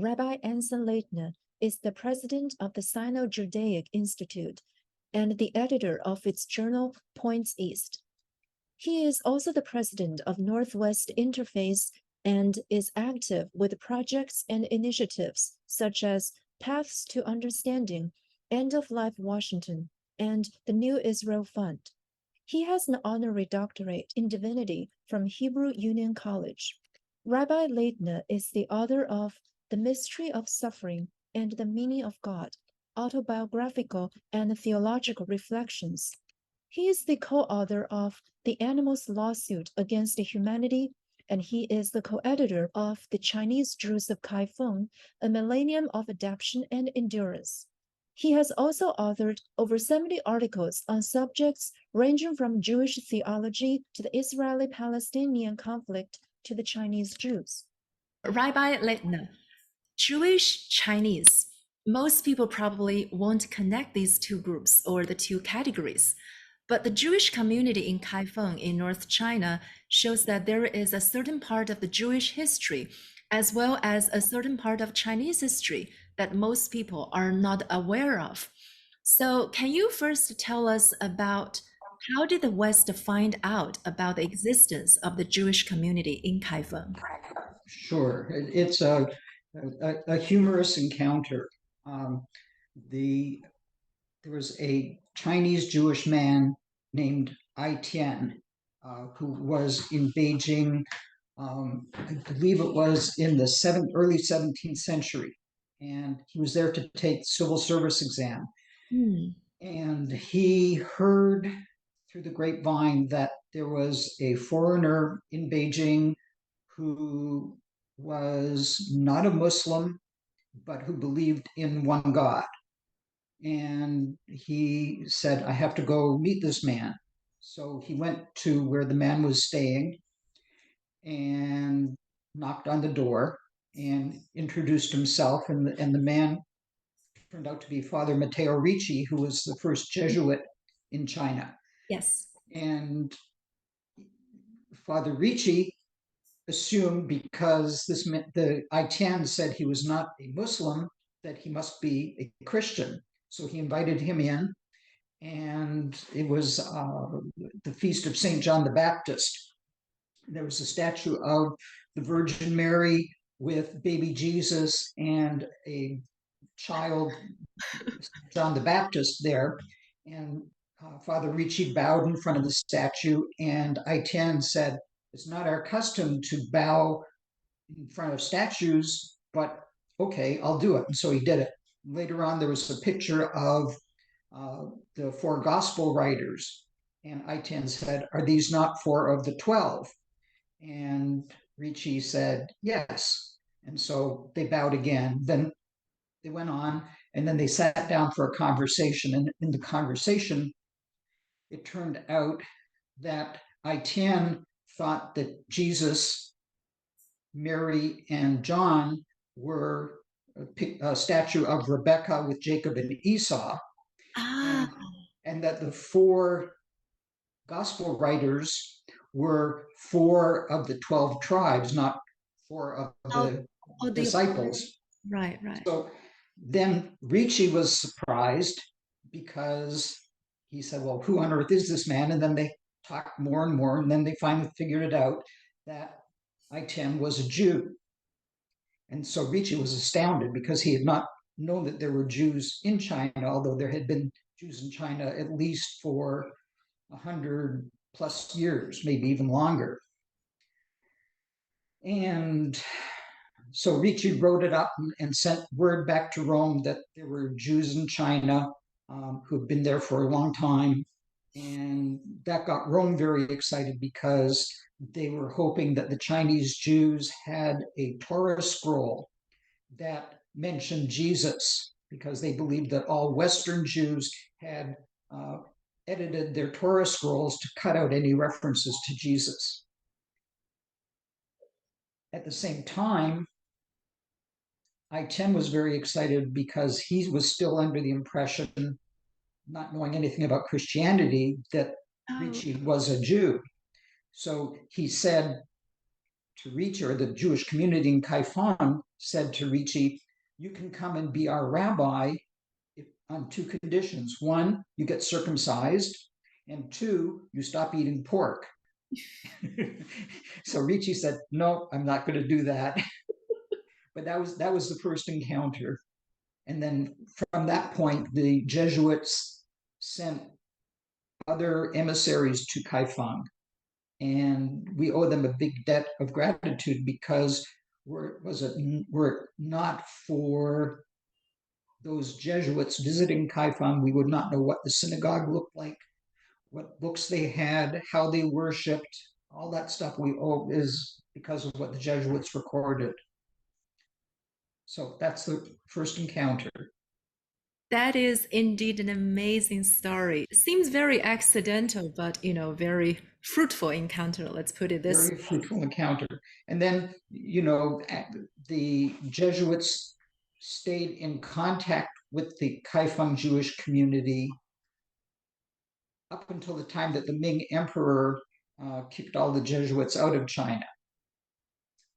Rabbi Anson Laytner is the president of the Sino-Judaic Institute and the editor of its journal Points East. He is also the president of Northwest Interface and is active with projects and initiatives such as Paths to Understanding, End of Life Washington, and the New Israel Fund. He has an honorary doctorate in divinity from Hebrew Union College. Rabbi Laytner is the author of The Mystery of Suffering and the Meaning of God, Autobiographical and Theological Reflections. He is the co-author of The Animals Lawsuit Against Humanity, and he is the co-editor of The Chinese Jews of Kaifeng, A Millennium of Adaption and Endurance. He has also authored over 70 articles on subjects ranging from Jewish theology to the Israeli-Palestinian conflict to the Chinese Jews. Rabbi Laytner, Jewish Chinese. Most people probably won't connect these two groups or the two categories, but the Jewish community in Kaifeng in North China shows that there is a certain part of the Jewish history as well as a certain part of Chinese history that most people are not aware of. So can you first tell us about how did the West find out about the existence of the Jewish community in Kaifeng? Sure, it's a humorous encounter. There was a Chinese Jewish man named Ai Tian, who was in Beijing, I believe it was in the early 17th century. And he was there to take civil service exam. And he heard through the grapevine that there was a foreigner in Beijing who was not a Muslim, but who believed in one God. And he said, I have to go meet this man. So he went to where the man was staying and knocked on the door and introduced himself. And the man turned out to be Father Matteo Ricci, who was the first Jesuit in China. Yes. And Father Ricci assumed, because the Ai Tian said he was not a Muslim, that he must be a Christian. So he invited him in, and it was the feast of St. John the Baptist. There was a statue of the Virgin Mary with baby Jesus and a child, John the Baptist, there. And Father Ricci bowed in front of the statue, and Ai Tian said, it's not our custom to bow in front of statues, but okay, I'll do it. And so he did it. Later on, there was a picture of the four gospel writers. And Ai Tian said, are these not four of the 12? And Ricci said, yes. And so they bowed again. Then they went on, and then they sat down for a conversation. And in the conversation, it turned out that Ai Tian thought that Jesus, Mary, and John were a statue of Rebecca with Jacob and Esau, and that the four gospel writers were four of the 12 tribes, not four of the disciples. Right. So then Ricci was surprised because he said, well, who on earth is this man? And then they talked more and more, and then they finally figured it out that Ai Tian was a Jew. And so Ricci was astounded because he had not known that there were Jews in China, although there had been Jews in China at least for 100 plus years, maybe even longer. And so Ricci wrote it up and sent word back to Rome that there were Jews in China who had been there for a long time. And that got Rome very excited because they were hoping that the Chinese Jews had a Torah scroll that mentioned Jesus, because they believed that all Western Jews had edited their Torah scrolls to cut out any references to Jesus. At the same time, Ai Tian was very excited because he was still under the impression, not knowing anything about Christianity, that Ricci was a Jew. So he said to Ricci, or the Jewish community in Kaifeng said to Ricci, you can come and be our rabbi on two conditions. One, you get circumcised, and two, you stop eating pork. So Ricci said, no, I'm not going to do that. But that was the first encounter. And then from that point, the Jesuits sent other emissaries to Kaifeng. And we owe them a big debt of gratitude, because were it not for those Jesuits visiting Kaifeng, we would not know what the synagogue looked like, what books they had, how they worshipped. All that stuff we owe is because of what the Jesuits recorded. So that's the first encounter. That is indeed an amazing story. It seems very accidental, but very fruitful encounter. Let's put it this way. Very fruitful encounter. And then, the Jesuits stayed in contact with the Kaifeng Jewish community up until the time that the Ming Emperor kicked all the Jesuits out of China.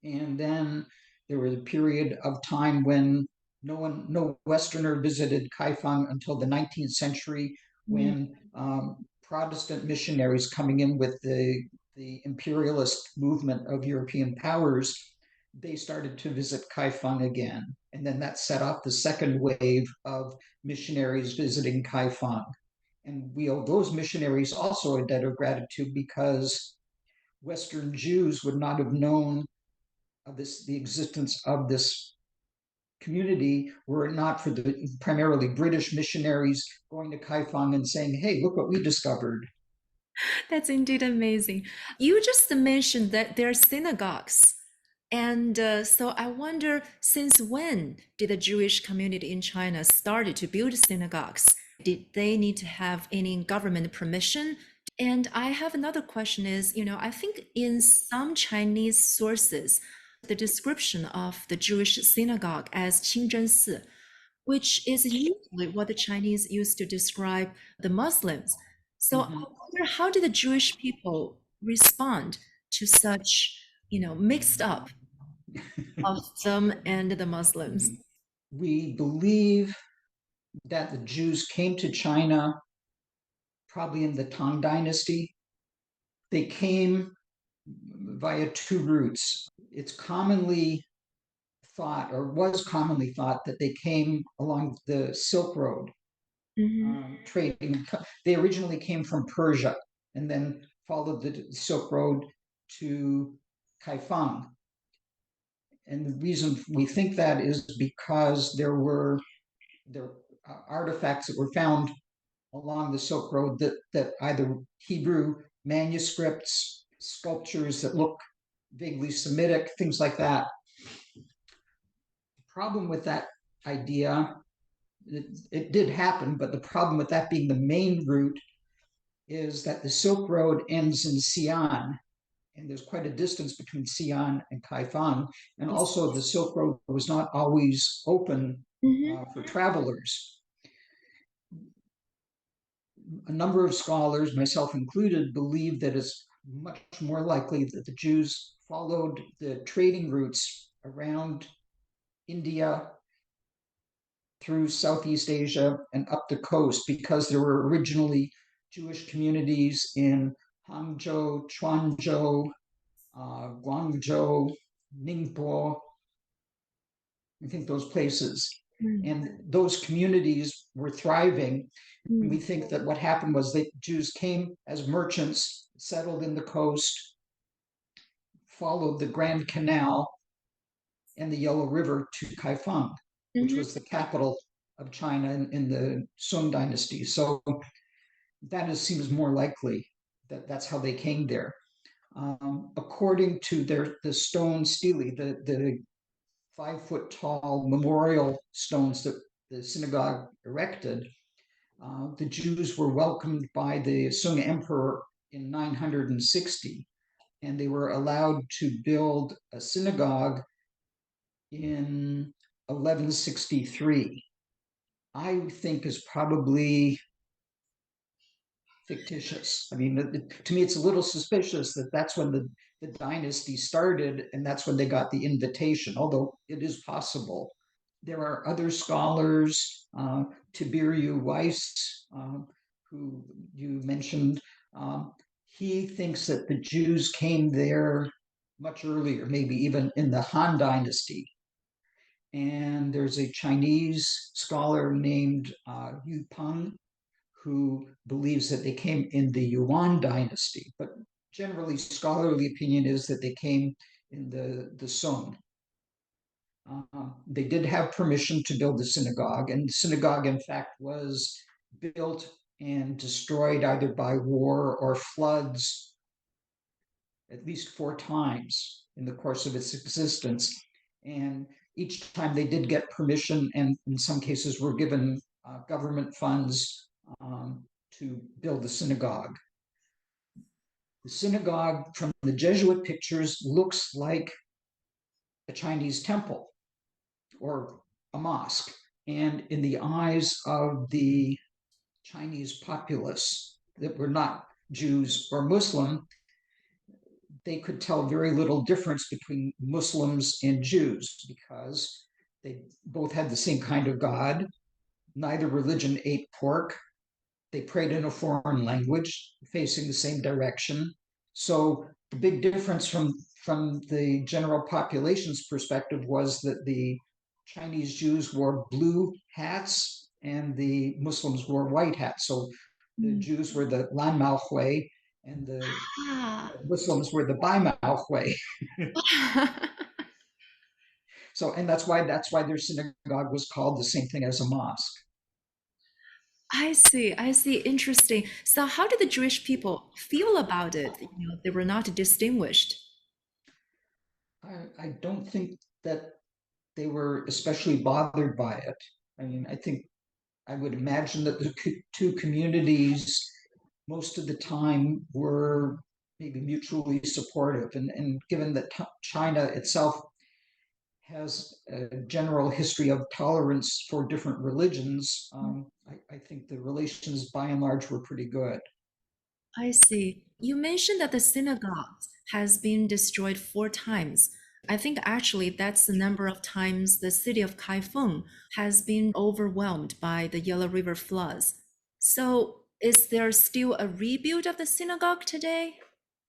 And then there was a period of time when no Westerner visited Kaifeng until the 19th century, when Protestant missionaries coming in with the imperialist movement of European powers, they started to visit Kaifeng again. And then that set off the second wave of missionaries visiting Kaifeng. And we owe those missionaries also a debt of gratitude, because Western Jews would not have known of the existence of this community were it not for the primarily British missionaries going to Kaifeng and saying, hey, look what we discovered. That's indeed amazing. You just mentioned that there are synagogues. And so I wonder, since when did the Jewish community in China started to build synagogues? Did they need to have any government permission? And I have another question is, I think in some Chinese sources, the description of the Jewish synagogue as Qingzhensi, which is usually what the Chinese used to describe the Muslims. So I wonder, how did the Jewish people respond to such, mixed up of them and the Muslims? We believe that the Jews came to China probably in the Tang Dynasty. They came via two routes. It's commonly thought, or was commonly thought, that they came along the Silk Road, trading. They originally came from Persia and then followed the Silk Road to Kaifeng. And the reason we think that is because there were artifacts that were found along the Silk Road that either Hebrew manuscripts, sculptures that look vaguely Semitic, things like that. The problem with that idea, it did happen, but the problem with that being the main route is that the Silk Road ends in Xi'an, and there's quite a distance between Xi'an and Kaifeng, and also the Silk Road was not always open for travelers. A number of scholars, myself included, believe that it's much more likely that the Jews followed the trading routes around India, through Southeast Asia, and up the coast, because there were originally Jewish communities in Hangzhou, Quanzhou, Guangzhou, Ningbo, I think those places. And those communities were thriving. And we think that what happened was that Jews came as merchants, settled in the coast, followed the Grand Canal and the Yellow River to Kaifeng, which was the capital of China in the Song Dynasty. So that seems more likely that that's how they came there. According to the stone stele, the 5-foot tall memorial stones that the synagogue erected, the Jews were welcomed by the Sung Emperor in 960, and they were allowed to build a synagogue in 1163. I think is probably fictitious. I mean, to me, it's a little suspicious that that's when the dynasty started, and that's when they got the invitation, although it is possible. There are other scholars, Tiberiu Weiss, who you mentioned. He thinks that the Jews came there much earlier, maybe even in the Han Dynasty. And there's a Chinese scholar named Yu Peng who believes that they came in the Yuan Dynasty. But generally, scholarly opinion is that they came in the Song. They did have permission to build the synagogue, and the synagogue, in fact, was built and destroyed either by war or floods at least 4 times in the course of its existence. And each time they did get permission, and in some cases were given government funds to build the synagogue. The synagogue from the Jesuit pictures looks like a Chinese temple or a mosque. And in the eyes of the Chinese populace that were not Jews or Muslim, they could tell very little difference between Muslims and Jews because they both had the same kind of God. Neither religion ate pork. They prayed in a foreign language, facing the same direction. So the big difference from the general population's perspective was that the Chinese Jews wore blue hats and the Muslims wore white hats. So the Jews were the Lan Mao Hui and the Ah. Muslims were the Bai Mao Hui. So, and that's why their synagogue was called the same thing as a mosque. I see. I see. Interesting. So, how did the Jewish people feel about it? They were not distinguished. I don't think that they were especially bothered by it. I mean, I would imagine that the two communities most of the time were maybe mutually supportive. And given that China itself has a general history of tolerance for different religions, I think the relations by and large were pretty good. I see. You mentioned that the synagogue has been destroyed 4 times. I think actually that's the number of times the city of Kaifeng has been overwhelmed by the Yellow River floods. So, is there still a rebuild of the synagogue today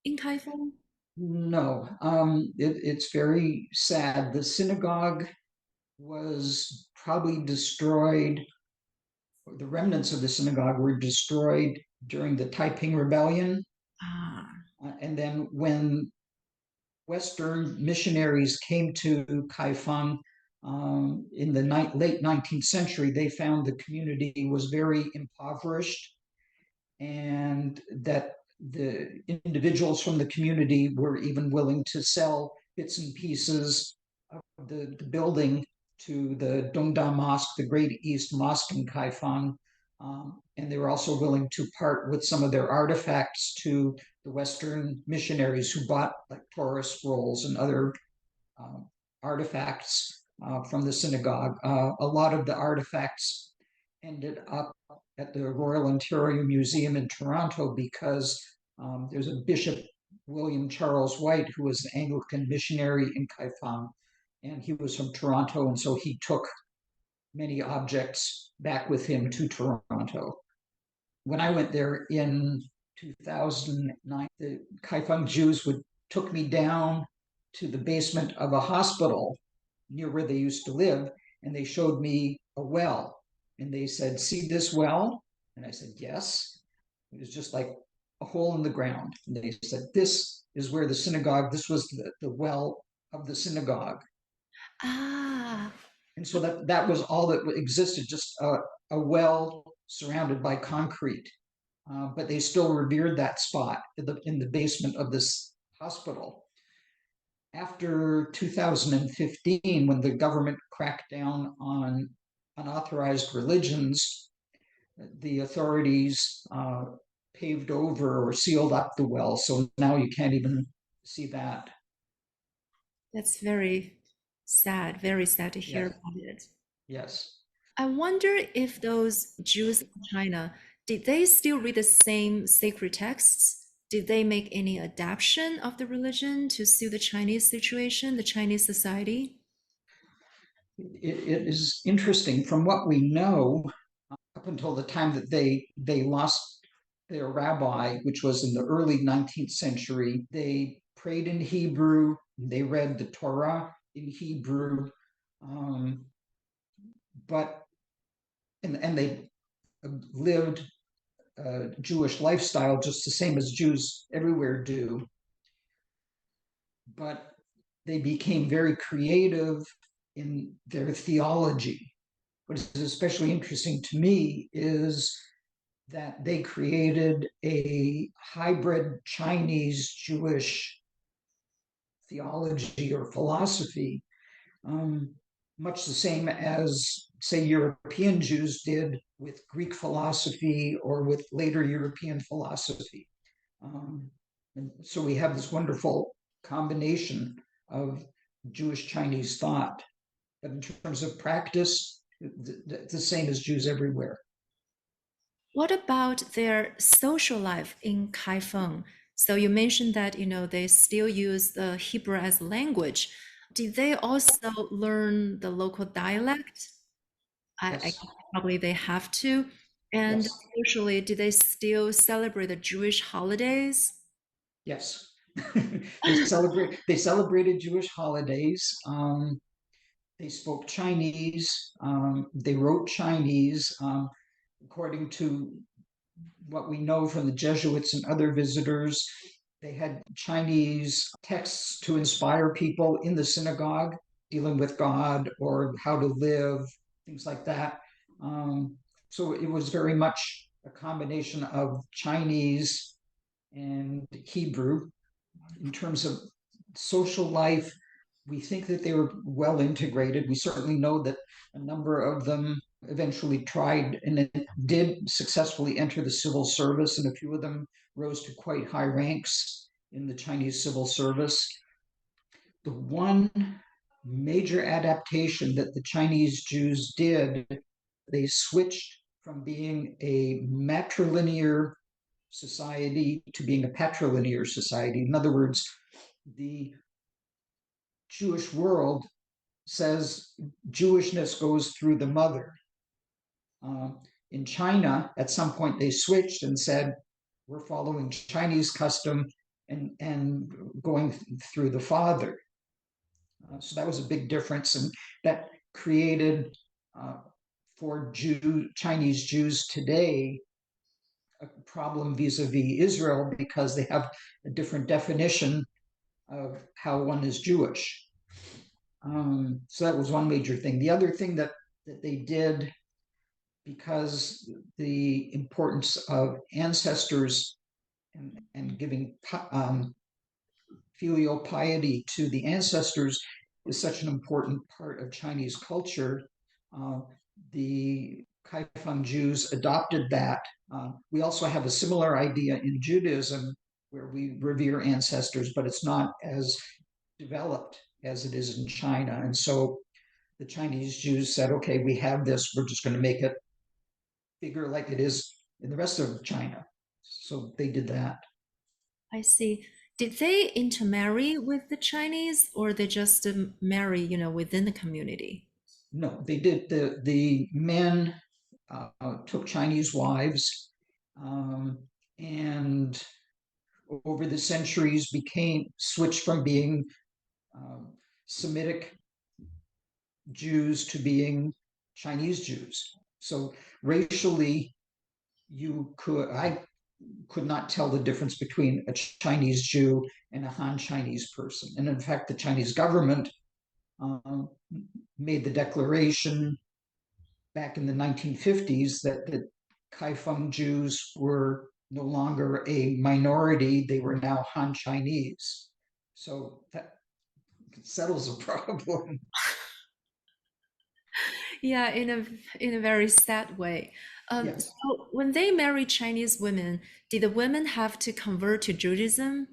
in Kaifeng? No, it's very sad. The synagogue was probably destroyed, the remnants of the synagogue were destroyed during the Taiping Rebellion. Ah, And then when Western missionaries came to Kaifeng in the late 19th century, they found the community was very impoverished and that the individuals from the community were even willing to sell bits and pieces of the building to the Dongda Mosque, the Great East Mosque in Kaifeng. And they were also willing to part with some of their artifacts to the Western missionaries who bought like Torah scrolls and other artifacts from the synagogue. A lot of the artifacts ended up at the Royal Ontario Museum in Toronto because there's a Bishop William Charles White who was an Anglican missionary in Kaifeng, and he was from Toronto, and so he took many objects back with him to Toronto. When I went there in 2009, the Kaifeng Jews took me down to the basement of a hospital near where they used to live, and they showed me a well. And they said, "See this well?" And I said, "Yes." It was just like a hole in the ground. And they said, "This is where the synagogue, this was the well of the synagogue." ah, And so that was all that existed, just a well surrounded by concrete. But they still revered that spot in the basement of this hospital. After 2015, when the government cracked down on unauthorized religions, the authorities paved over or sealed up the well. So now you can't even see that. that's very sad to hear Yes. about it. Yes. I wonder if those Jews in China, did they still read the same sacred texts? Did they make any adaptation of the religion to suit the Chinese situation, the Chinese society? It is interesting from what we know up until the time that they lost their rabbi, which was in the early 19th century. They prayed in Hebrew, they read the Torah in Hebrew, um, but and they lived a Jewish lifestyle just the same as Jews everywhere do. But they became very creative in their theology. What is especially interesting to me is that they created a hybrid Chinese Jewish theology or philosophy, um, much the same as, say, European Jews did with Greek philosophy or with later European philosophy. And so we have this wonderful combination of Jewish Chinese thought. But in terms of practice, the same as Jews everywhere. What about their social life in Kaifeng? So you mentioned that they still use the Hebrew as language. Did they also learn the local dialect? I Yes, guess probably they have to. And yes, socially, do they still celebrate the Jewish holidays? yes. They celebrated Jewish holidays. They spoke Chinese. They wrote Chinese. According to what we know from the Jesuits and other visitors, they had Chinese texts to inspire people in the synagogue, dealing with God or how to live, things like that. So it was very much a combination of Chinese and Hebrew. In terms of social life, we think that they were well integrated. We certainly know that a number of them eventually tried and did successfully enter the civil service, and a few of them rose to quite high ranks in the Chinese civil service. The one major adaptation that the Chinese Jews did, they switched from being a matrilinear society to being a patrilinear society. In other words, the Jewish world says Jewishness goes through the mother. In China, at some point, they switched and said, we're following Chinese custom and going through the father. So that was a big difference, and that created for Chinese Jews today a problem vis-a-vis Israel because they have a different definition of how one is Jewish. So that was one major thing. The other thing that they did, because the importance of ancestors and giving filial piety to the ancestors is such an important part of Chinese culture. Uh, the Kaifeng Jews adopted that. We also have a similar idea in Judaism where we revere ancestors, but it's not as developed as it is in China. And so the Chinese Jews said, okay, we have this, we're just going to make it bigger like it is in the rest of China. So they did that. I see. Did they intermarry with the Chinese or they just marry, within the community? No, they did. The men took Chinese wives, um, and over the centuries became switched from being um, Semitic Jews to being Chinese Jews. So racially, I could not tell the difference between a Chinese Jew and a Han Chinese person. And in fact, the Chinese government um, made the declaration back in the 1950s that the Kaifeng Jews were no longer a minority, they were now Han Chinese. So that settles a problem. Yeah, in a very sad way. Yes, So when they married Chinese women, did the women have to convert to Judaism?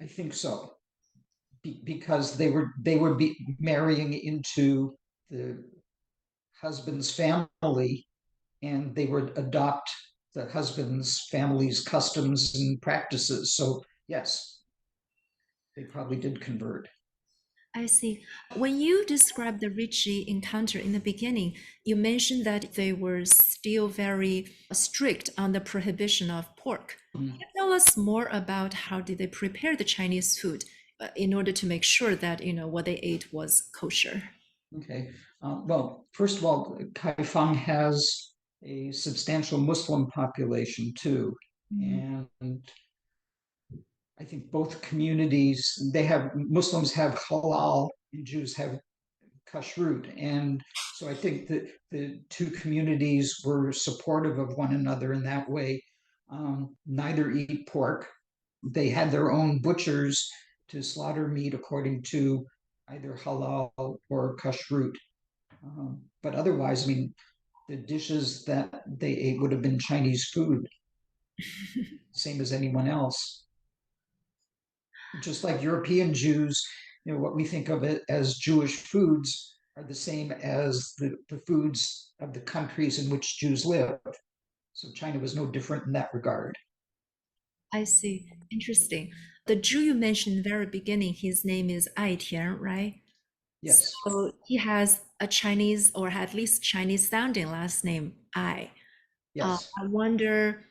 I think so. Because they would be marrying into the husband's family and they would adopt the husband's family's customs and practices. So yes, they probably did convert. I see. When you described the Ritchie encounter in the beginning, you mentioned that they were still very strict on the prohibition of pork. Can you tell us more about how did they prepare the Chinese food in order to make sure that what they ate was kosher? Okay. Well, first of all, Kaifeng has a substantial Muslim population too, and I think both communities, they have, Muslims have halal and Jews have kashrut. And so I think that the two communities were supportive of one another in that way. Neither eat pork. They had their own butchers to slaughter meat according to either halal or kashrut. But otherwise, I mean, the dishes that they ate would have been Chinese food, same as anyone else. Just like European Jews, what we think of it as Jewish foods are the same as the foods of the countries in which Jews live. So China was no different in that regard. I see. Interesting. The Jew you mentioned in the very beginning, his name is Ai Tian, right? Yes. So he has a Chinese or at least Chinese sounding last name, Ai. Yes. I wonder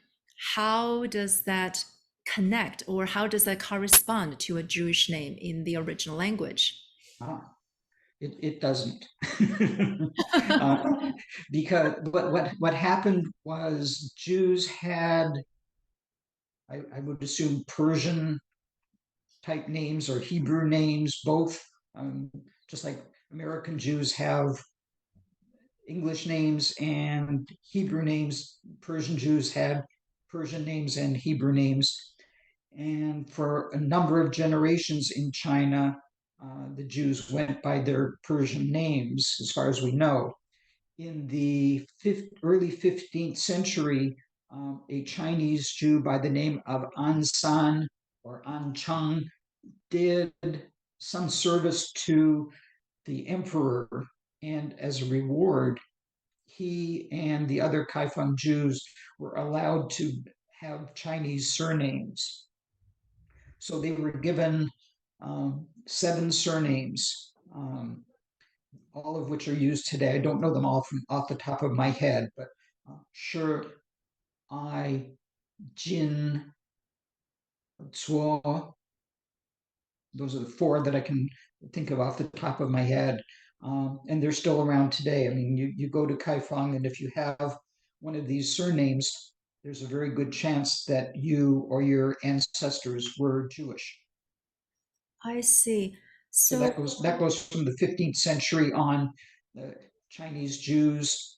how does that connect or how does that correspond to a Jewish name in the original language? It doesn't. Because what happened was Jews had, I would assume, Persian type names or Hebrew names, both, just like American Jews have English names and Hebrew names. Persian Jews had Persian names and Hebrew names. And for a number of generations in China, the Jews went by their Persian names, as far as we know. In the early 15th century, a Chinese Jew by the name of Ansan or Ancheng did some service to the emperor, and as a reward, he and the other Kaifeng Jews were allowed to have Chinese surnames. So they were given 7 surnames, all of which are used today. I don't know them all off the top of my head, but Shi, I, Jin, Zuo. Those are the 4 that I can think of off the top of my head. And they're still around today. I mean, you go to Kaifeng, and if you have one of these surnames, there's a very good chance that you or your ancestors were Jewish. I see. So So that goes from the 15th century on. The Chinese Jews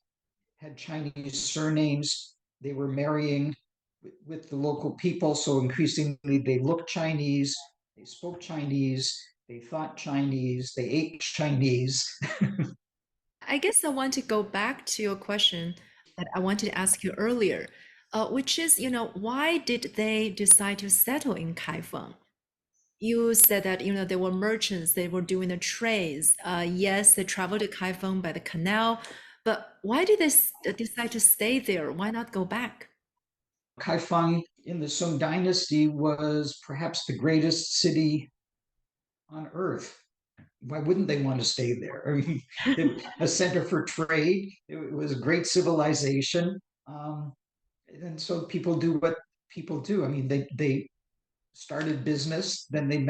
had Chinese surnames. They were marrying with the local people, so increasingly they looked Chinese, they spoke Chinese, they thought Chinese, they ate Chinese. I guess I want to go back to your question that I wanted to ask you earlier, which is, why did they decide to settle in Kaifeng? You said that, they were merchants, they were doing the trades. Yes, they traveled to Kaifeng by the canal, but why did they decide to stay there? Why not go back? Kaifeng in the Song Dynasty was perhaps the greatest city on earth. Why wouldn't they want to stay there? I mean, a center for trade. It was a great civilization, and so people do what people do. I mean, they started business, then they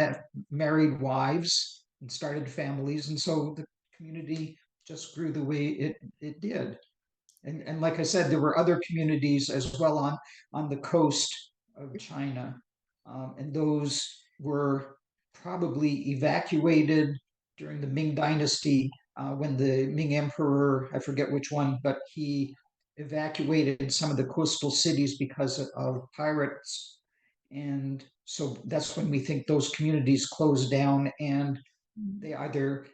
married wives and started families, and so the community just grew the way it did. And like I said, there were other communities as well on the coast of China, and those were probably evacuated during the Ming Dynasty, when the Ming Emperor, I forget which one, but he evacuated some of the coastal cities because of pirates. And so that's when we think those communities closed down, and they either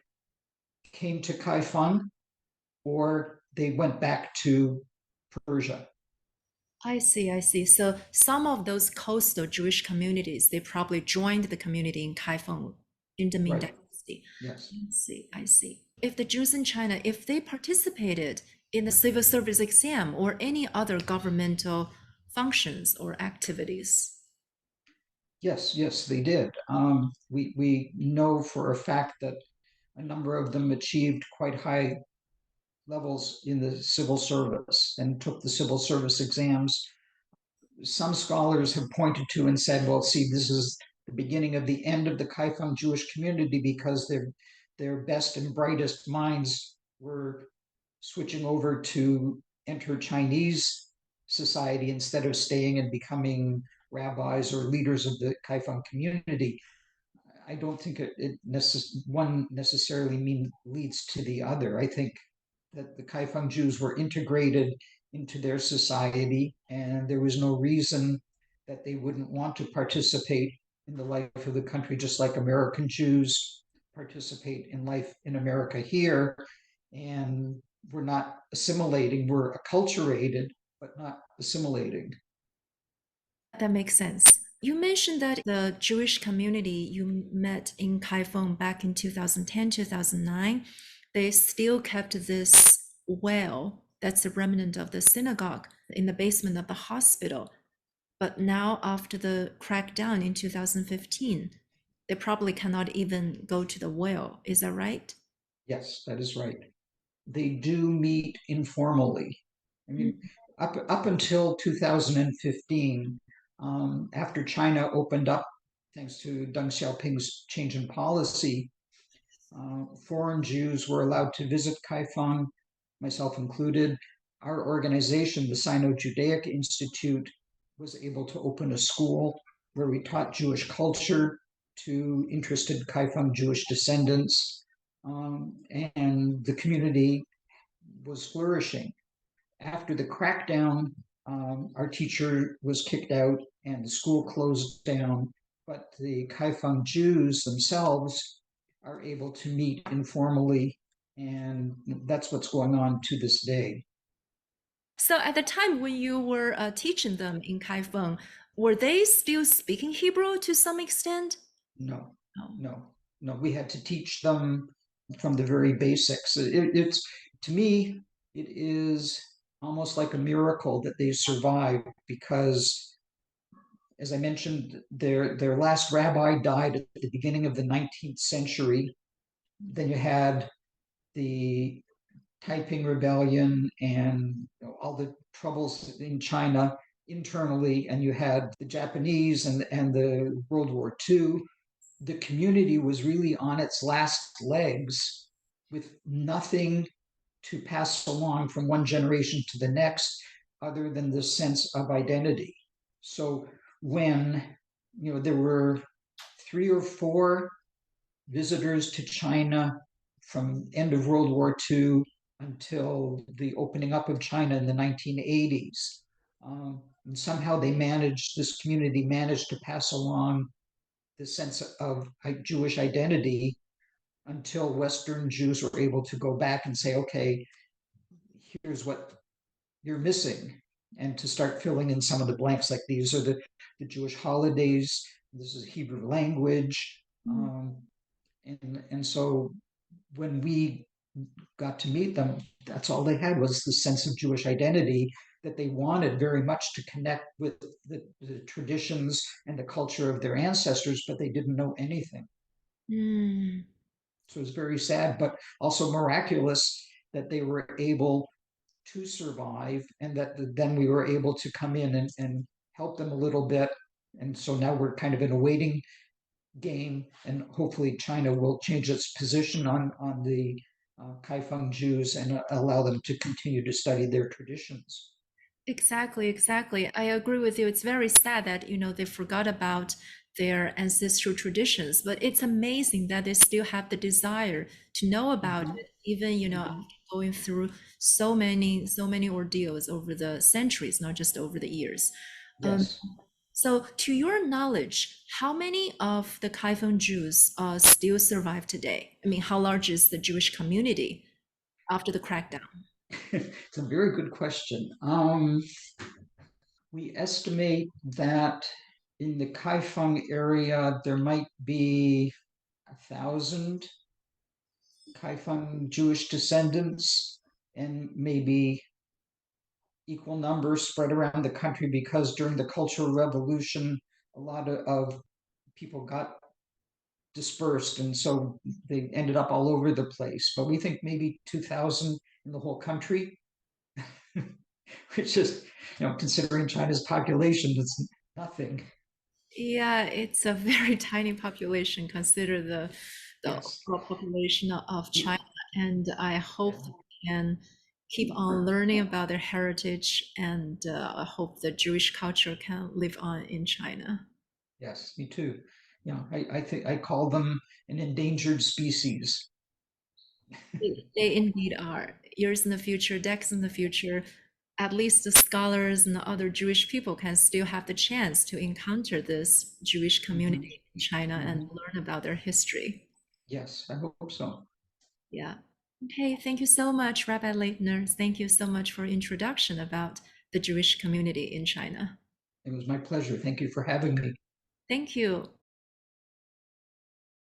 came to Kaifeng or they went back to Persia. I see, I see. So some of those coastal Jewish communities, they probably joined the community in Kaifeng in the Ming Right. Dynasty. Yes. I see, I see. If the Jews in China, if they participated in the civil service exam or any other governmental functions or activities? Yes, they did. We know for a fact that a number of them achieved quite high levels in the civil service and took the civil service exams. Some scholars have pointed to and said, well, see, this is the beginning of the end of the Kaifeng Jewish community because their best and brightest minds were switching over to enter Chinese society instead of staying and becoming rabbis or leaders of the Kaifeng community. I don't think one necessarily leads to the other. I think that the Kaifeng Jews were integrated into their society, and there was no reason that they wouldn't want to participate in the life of the country, just like American Jews participate in life in America here. And we're not assimilating, we're acculturated, but not assimilating. That makes sense. You mentioned that the Jewish community you met in Kaifeng back in 2010, 2009, they still kept this well that's a remnant of the synagogue in the basement of the hospital. But now, after the crackdown in 2015, they probably cannot even go to the well. Is that right? Yes, that is right. They do meet informally. I mean, up until 2015, after China opened up, thanks to Deng Xiaoping's change in policy, foreign Jews were allowed to visit Kaifeng, myself included. Our organization, the Sino-Judaic Institute, was able to open a school where we taught Jewish culture to interested Kaifeng Jewish descendants, and the community was flourishing. After the crackdown, our teacher was kicked out and the school closed down, but the Kaifeng Jews themselves are able to meet informally, and that's what's going on to this day. So at the time when you were teaching them in Kaifeng, were they still speaking Hebrew to some extent? No, No. no. We had to teach them from the very basics. It's to me, it is almost like a miracle that they survived because, as I mentioned, their last rabbi died at the beginning of the 19th century. Then you had the Taiping Rebellion and all the troubles in China internally, and you had the Japanese and the World War II. The community was really on its last legs with nothing to pass along from one generation to the next other than the sense of identity. So when there were 3 or 4 visitors to China from end of World War II until the opening up of China in the 1980s. And somehow this community managed to pass along the sense of Jewish identity until Western Jews were able to go back and say, okay, here's what you're missing, and to start filling in some of the blanks, like these are the Jewish holidays, this is Hebrew language. And so when we got to meet them, that's all they had was the sense of Jewish identity that they wanted very much to connect with the traditions and the culture of their ancestors, but they didn't know anything. Mm. So it was very sad, but also miraculous that they were able to survive, and that then we were able to come in and help them a little bit. And so now we're kind of in a waiting game, and hopefully China will change its position on the Kaifeng Jews and allow them to continue to study their traditions. Exactly. I agree with you. It's very sad that, they forgot about their ancestral traditions, but it's amazing that they still have the desire to know about Mhm. it, even, Mhm. going through so many ordeals over the centuries, not just over the years. Um, Yes. so to your knowledge, how many of the Kaifeng Jews still survive today? I mean, how large is the Jewish community after the crackdown? It's a very good question. We estimate that in the Kaifeng area, there might be 1,000 Kaifeng Jewish descendants, and maybe equal numbers spread around the country because during the Cultural Revolution, a lot of people got dispersed, and so they ended up all over the place. But we think maybe 2,000 in the whole country, which is, considering China's population, it's nothing. Yeah, it's a very tiny population. Consider the Yes. overall population of China, and I hope Yeah. that we can keep on learning about their heritage, and I hope the Jewish culture can live on in China. Yes, me too. I think I call them an endangered species. They indeed are. Years in the future, decades in the future, at least the scholars and the other Jewish people can still have the chance to encounter this Jewish Mhm, community in China and mhm. learn about their history. Yes, I hope so. Yeah. Okay, thank you so much, Rabbi Leitner. Thank you so much for introduction about the Jewish community in China. It was my pleasure. Thank you for having me. Thank you.